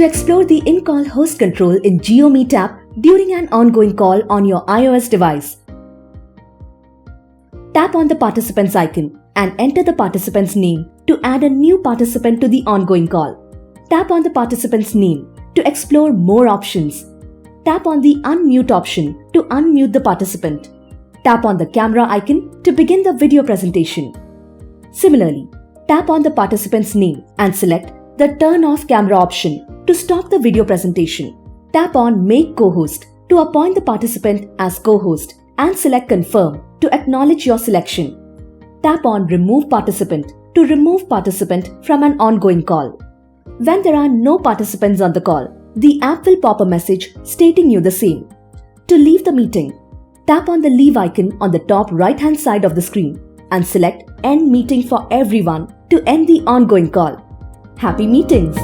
To explore the in-call host control in JioMeet app during an ongoing call on your iOS device, tap on the participants icon and enter the participant's name to add a new participant to the ongoing call. Tap on the participant's name to explore more options. Tap on the unmute option to unmute the participant. Tap on the camera icon to begin the video presentation. Similarly, tap on the participant's name and select the Turn Off Camera option to stop the video presentation. Tap on Make Co-host to appoint the participant as co-host and select Confirm to acknowledge your selection. Tap on Remove Participant to remove participant from an ongoing call. When there are no participants on the call, the app will pop a message stating you the same. To leave the meeting, tap on the Leave icon on the top right-hand side of the screen and select End Meeting for Everyone to end the ongoing call. Happy meetings!